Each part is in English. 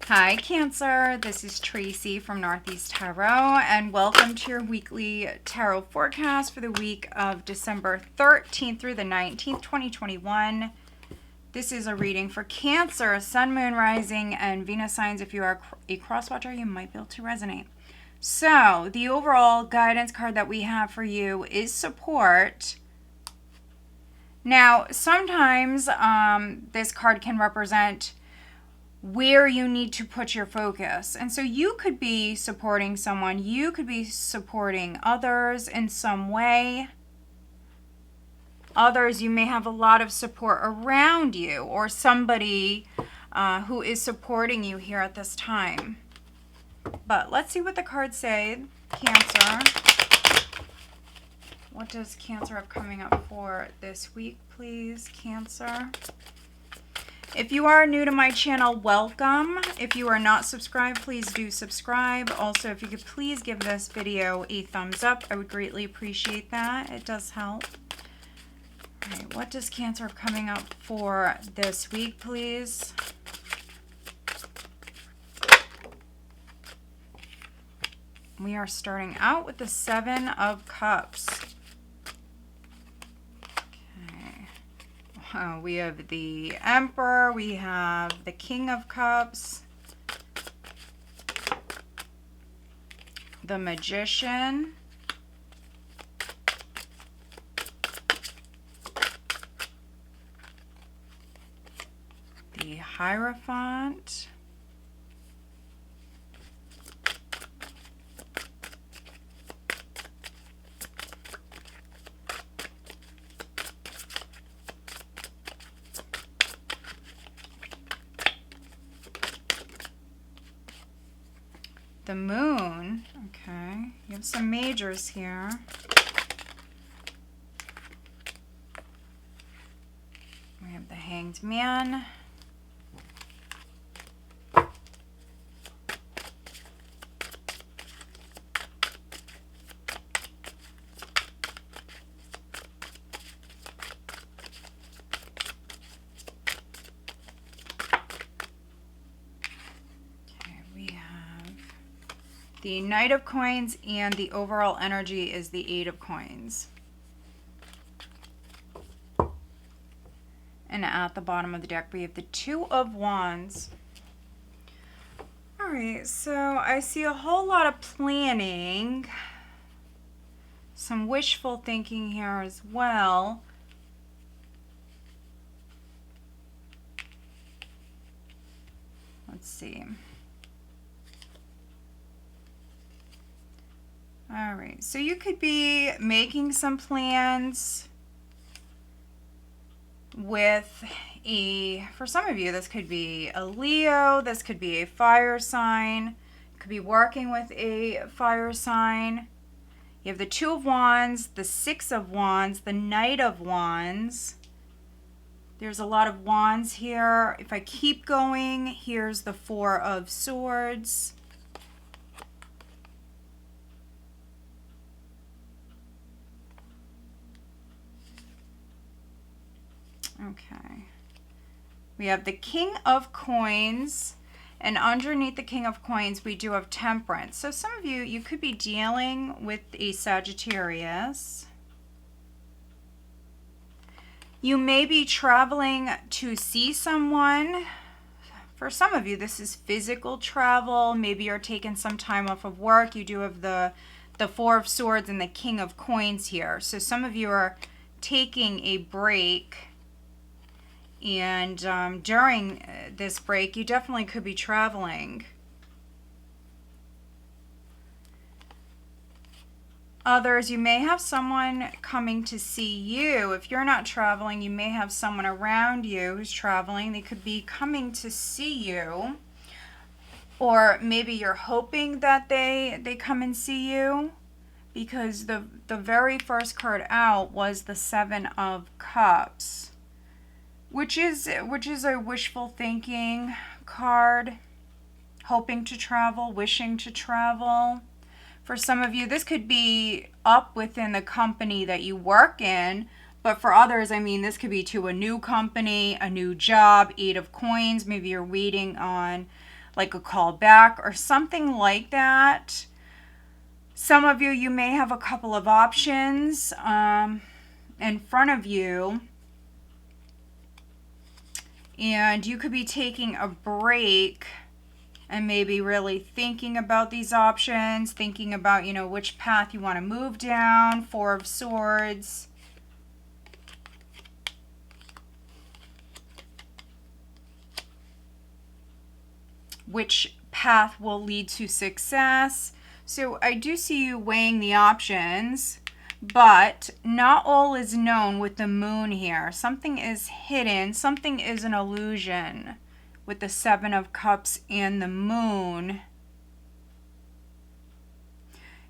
Hi Cancer, this is Tracy from Northeast Tarot and welcome to your weekly tarot forecast for the week of December 13th through the 19th, 2021. This is a reading for Cancer, Sun, Moon, Rising, and Venus signs. If you are a cross-watcher, you might be able to resonate. So, the overall guidance card that we have for you is support. Now, sometimes this card can represent where you need to put your focus. And so you could be supporting someone, you could be supporting others in some way. Others, you may have a lot of support around you or somebody who is supporting you here at this time. But let's see what the cards say. Cancer. What does Cancer have coming up for this week, please, Cancer? If you are new to my channel, welcome. If you are not subscribed, please do subscribe. Also, if you could please give this video a thumbs up, I would greatly appreciate that. It does help. All right, what does Cancer have coming up for this week, please? We are starting out with the Seven of Cups. We have the Emperor, we have the King of Cups, the Magician, the Hierophant, the Moon. Okay, you have some majors here. We have the Hanged Man. The Knight of Coins, and the overall energy is the Eight of Coins. And at the bottom of the deck, we have the Two of Wands. All right, so I see a whole lot of planning, some wishful thinking here as well. Let's see. All right, so you could be making some plans with for some of you, this could be a Leo, this could be a fire sign, could be working with a fire sign. You have the Two of Wands, the Six of Wands, the Knight of Wands. There's a lot of wands here. If I keep going, here's the Four of Swords. Okay, we have the King of Coins, and underneath the King of Coins we do have Temperance. So some of you, you could be dealing with a Sagittarius. You may be traveling to see someone. For some of you, this is physical travel. Maybe you're taking some time off of work. You do have the Four of Swords and the King of Coins here. So some of you are taking a break. And during this break, you definitely could be traveling. Others, you may have someone coming to see you. If you're not traveling, you may have someone around you who's traveling. They could be coming to see you. Or maybe you're hoping that they come and see you. Because the very first card out was the Seven of Cups. Which is a wishful thinking card, hoping to travel, wishing to travel. For some of you, this could be up within the company that you work in, but for others, I mean, this could be to a new company, a new job, Eight of Coins. Maybe you're waiting on like a call back or something like that. Some of you, you may have a couple of options in front of you, and you could be taking a break and maybe really thinking about these options, thinking about, you know, which path you want to move down. Four of Swords. Which path will lead to success. So I do see you weighing the options, but not all is known with the moon here. Something is hidden, something is an illusion with the Seven of Cups and the moon.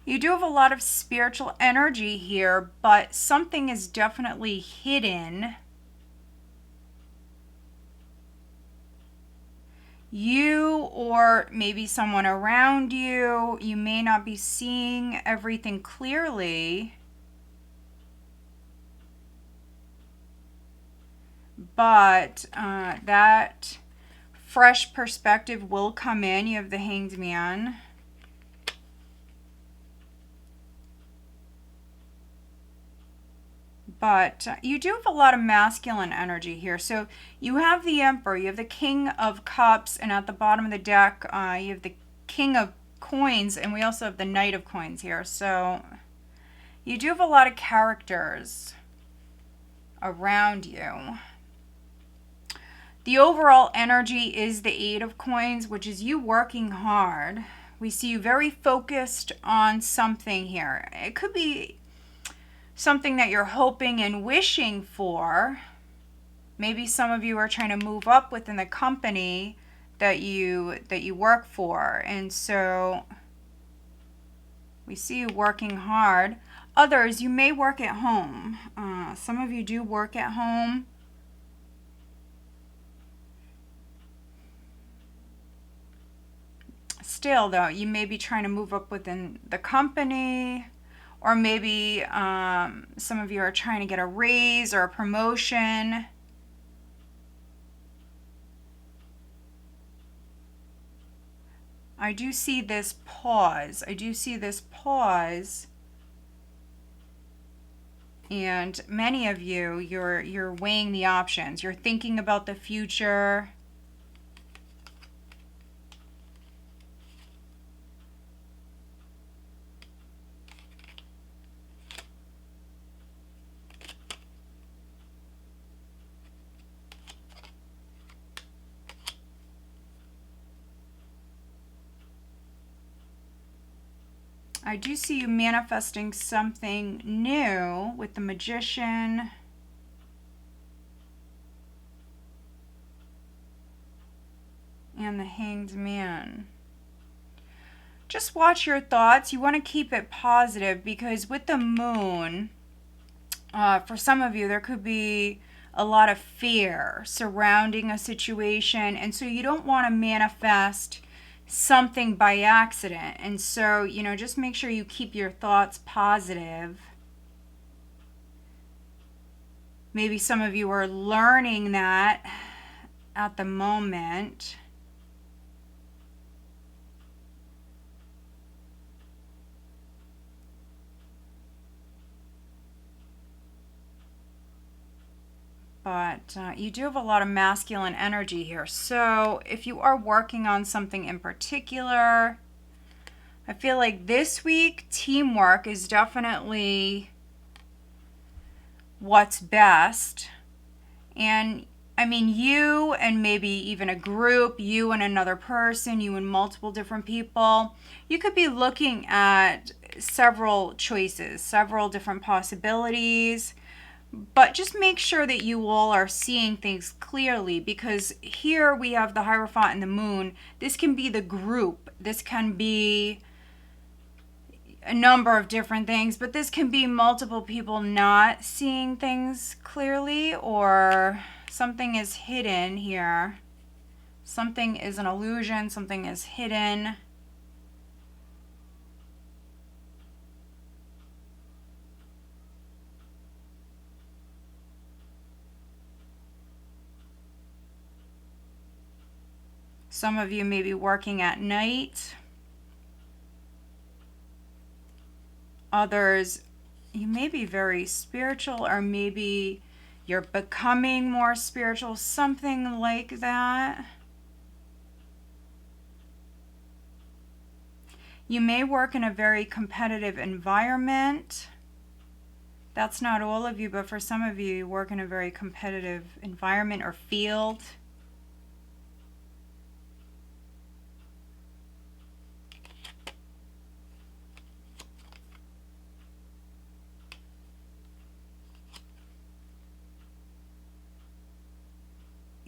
You do have a lot of spiritual energy here, but something is definitely hidden. You or maybe someone around you, you may not be seeing everything clearly, but that fresh perspective will come in. You have the Hanged Man. But you do have a lot of masculine energy here. So you have the Emperor, you have the King of Cups, and at the bottom of the deck, you have the King of Coins, and we also have the Knight of Coins here. So you do have a lot of characters around you. The overall energy is the Eight of Coins, which is you working hard. We see you very focused on something here. It could be something that you're hoping and wishing for. Maybe some of you are trying to move up within the company that you work for, and so we see you working hard. Others, you may work at home. Some of you do work at home. Still, though, you may be trying to move up within the company. Or maybe some of you are trying to get a raise or a promotion. I do see this pause. I do see this pause. And many of you, you're weighing the options. You're thinking about the future. I do see you manifesting something new with the Magician. And the Hanged Man. Just watch your thoughts. You want to keep it positive, because with the moon, for some of you, there could be a lot of fear surrounding a situation. And so you don't want to manifest something by accident. And so, you know, just make sure you keep your thoughts positive. Maybe some of you are learning that at the moment. But you do have a lot of masculine energy here. So if you are working on something in particular, I feel like this week teamwork is definitely what's best. And I mean, you and maybe even a group, you and another person, you and multiple different people, you could be looking at several choices, several different possibilities. But just make sure that you all are seeing things clearly, because here we have the Hierophant and the Moon. This can be the group. This can be a number of different things, but this can be multiple people not seeing things clearly, or something is hidden here. Something is an illusion. Something is hidden. Some of you may be working at night. Others, you may be very spiritual, or maybe you're becoming more spiritual, something like that. You may work in a very competitive environment. That's not all of you, but for some of you, you work in a very competitive environment or field.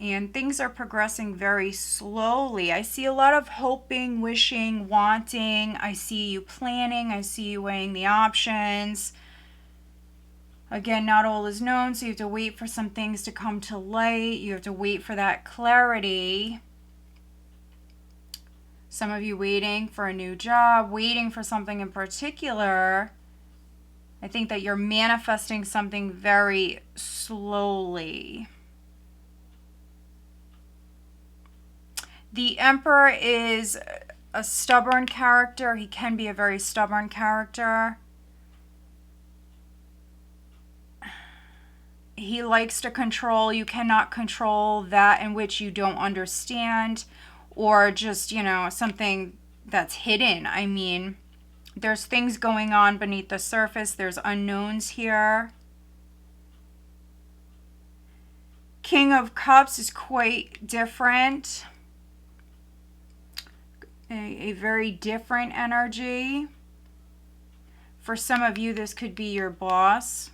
And things are progressing very slowly. I see a lot of hoping, wishing, wanting. I see you planning. I see you weighing the options. Again, not all is known, so you have to wait for some things to come to light. You have to wait for that clarity. Some of you waiting for a new job, waiting for something in particular. I think that you're manifesting something very slowly. The Emperor is a stubborn character. He can be a very stubborn character. He likes to control. You cannot control that in which you don't understand, or just, you know, something that's hidden. I mean, there's things going on beneath the surface. There's unknowns here. King of Cups is quite different. A very different energy. For some of you, this could be your boss.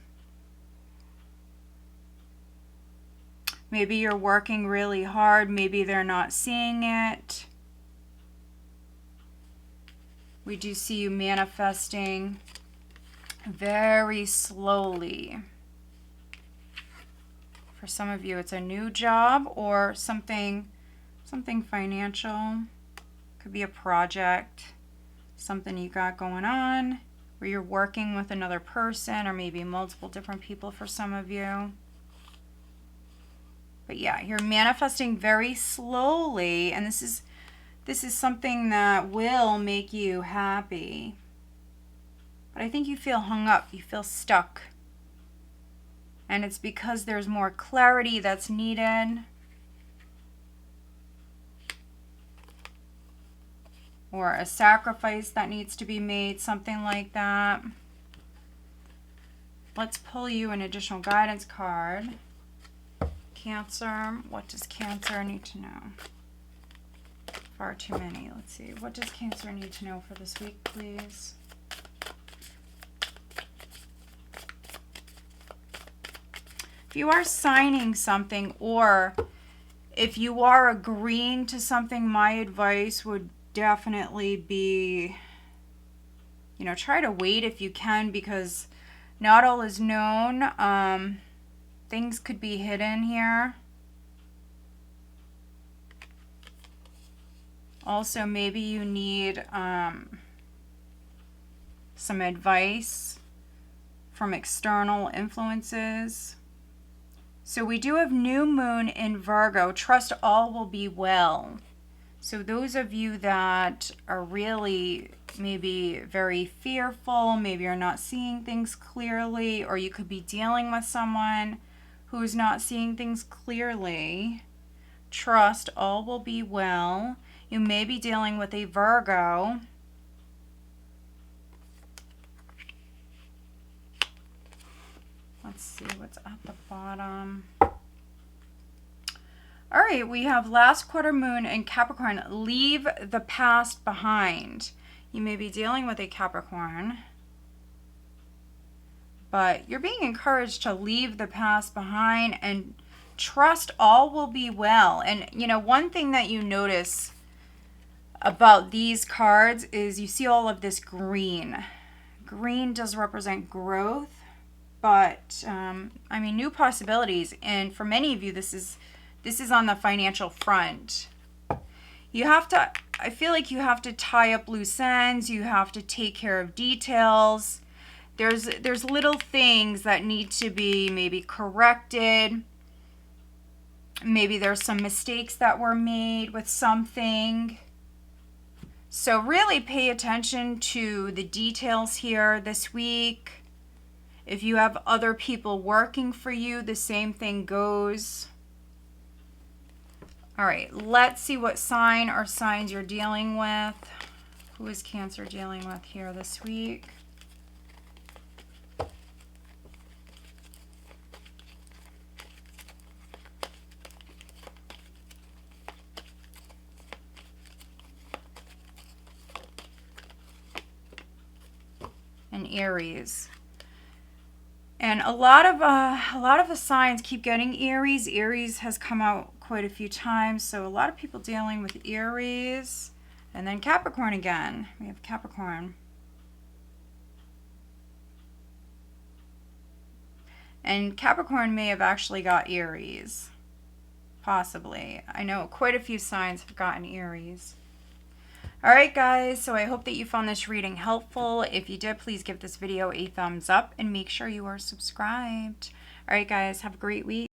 Maybe you're working really hard. Maybe they're not seeing it. We do see you manifesting very slowly. For some of you, it's a new job or something financial. Could be a project, something you got going on, where you're working with another person, or maybe multiple different people for some of you. But yeah, you're manifesting very slowly, and this is something that will make you happy. But I think you feel hung up, you feel stuck. And it's because there's more clarity that's needed. Or a sacrifice that needs to be made, something like that. Let's pull you an additional guidance card. Cancer, what does Cancer need to know? Far too many. Let's see. What does Cancer need to know for this week, please? If you are signing something, or if you are agreeing to something, my advice would definitely be, you know, try to wait if you can, because not all is known. Things could be hidden here. Also, maybe you need some advice from external influences. So we do have new moon in Virgo. Trust all will be well. So those of you that are really maybe very fearful, maybe you're not seeing things clearly, or you could be dealing with someone who's not seeing things clearly, trust all will be well. You may be dealing with a Virgo. Let's see what's at the bottom. All right, we have last quarter moon in Capricorn. Leave the past behind. You may be dealing with a Capricorn, but you're being encouraged to leave the past behind and trust all will be well. And, you know, one thing that you notice about these cards is you see all of this green. Green does represent growth, but, I mean, new possibilities. And for many of you, this is on the financial front. You have to, I feel like you have to tie up loose ends. You have to take care of details. There's little things that need to be maybe corrected. Maybe there's some mistakes that were made with something. So really pay attention to the details here this week. If you have other people working for you, the same thing goes. All right, let's see what sign or signs you're dealing with. Who is Cancer dealing with here this week? And Aries. And a lot of the signs keep getting Aries. Aries has come out quite a few times, so a lot of people dealing with Aries. And then Capricorn again. We have Capricorn. And Capricorn may have actually got Aries. Possibly. I know quite a few signs have gotten Aries. Alright guys, so I hope that you found this reading helpful. If you did, please give this video a thumbs up and make sure you are subscribed. Alright guys, have a great week.